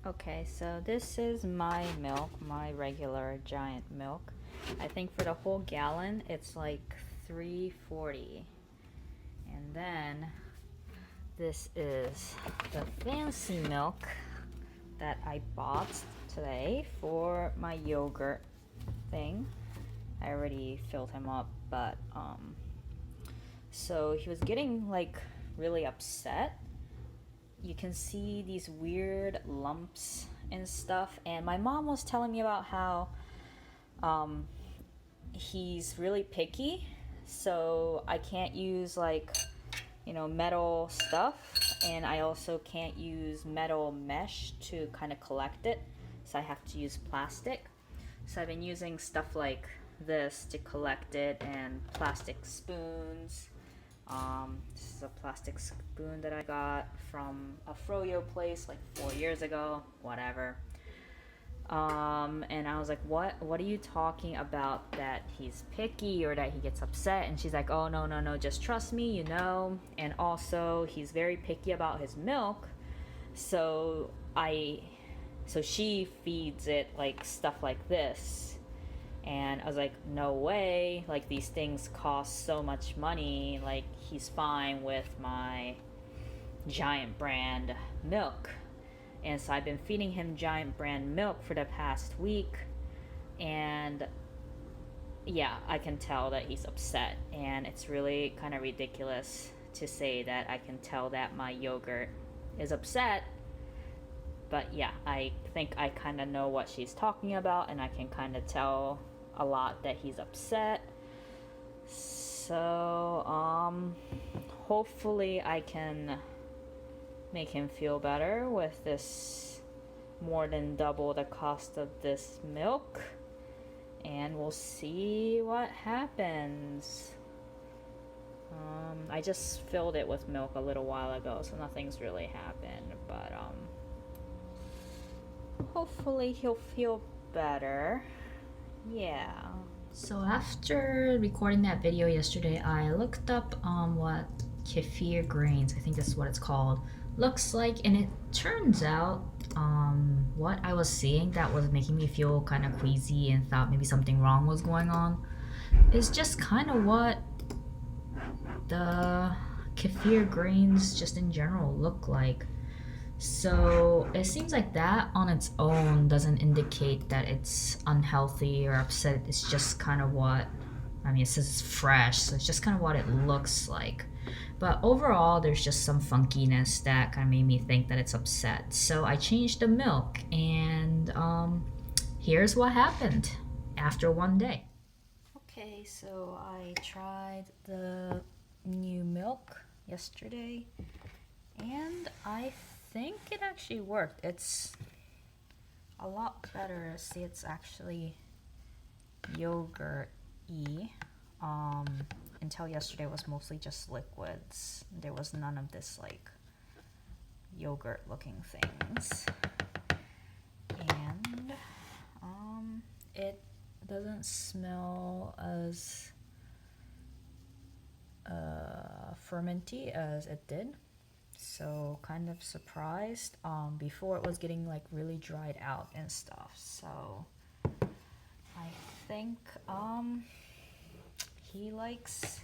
Okay, so this is my milk, my regular giant milk. I think for the whole gallon it's like $3.40. And then this is the fancy milk that I bought today for my yogurt thing. I already filled him up, but so he was getting like really upset. You can see these weird lumps and stuff, and my mom was telling me about how he's really picky, so I can't use like metal stuff, and I also can't use metal mesh to kind of collect it, so I have to use plastic. So I've been using stuff like this to collect it, and plastic spoons. This is a plastic spoon that I got from a froyo place like 4 years ago, whatever. And I was like, what are you talking about, that he's picky or that he gets upset? And she's like, oh, no, just trust me, and also he's very picky about his milk. So she feeds it like stuff like this. And I was like, no way, like these things cost so much money, like he's fine with my Giant brand milk. And so I've been feeding him Giant brand milk for the past week, and yeah, I can tell that he's upset, and it's really kind of ridiculous to say that I can tell that my yogurt is upset. But yeah, I think I kind of know what she's talking about, and I can kind of tell a lot that he's upset. So hopefully I can make him feel better with this more than double the cost of this milk, and we'll see what happens. I just filled it with milk a little while ago, so nothing's really happened, but hopefully he'll feel better. Yeah. So after recording that video yesterday, I looked up what Kefir grains, I think that's what it's called, looks like, and it turns out what I was seeing that was making me feel kind of queasy and thought maybe something wrong was going on is just kind of what the Kefir grains just in general look like. So it seems like that on its own doesn't indicate that it's unhealthy or upset. It's just kind of what, I mean, it says it's fresh, so it's just kind of what it looks like. But overall, there's just some funkiness that kind of made me think that it's upset. So I changed the milk, and here's what happened after one day. Okay, so I tried the new milk yesterday, and I think it actually worked. It's a lot better. See, it's actually yogurt-y. Until yesterday was mostly just liquids. There was none of this like yogurt looking things. And it doesn't smell as fermenty as it did. So kind of surprised. Before it was getting like really dried out and stuff. So I think he likes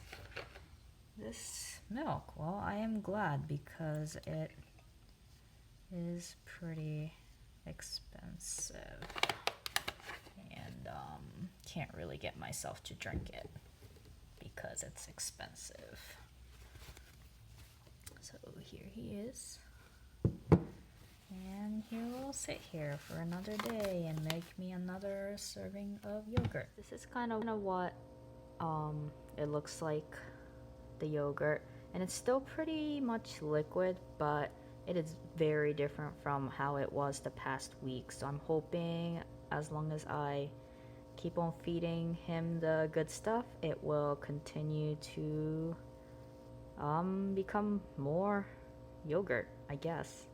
this milk. Well, I am glad because it is pretty expensive, and can't really get myself to drink it because it's expensive. So here he is, and he will sit here for another day and make me another serving of yogurt. This is kind of what it looks like, the yogurt, and it's still pretty much liquid, but it is very different from how it was the past week. So I'm hoping as long as I keep on feeding him the good stuff, it will continue to become more yogurt, I guess.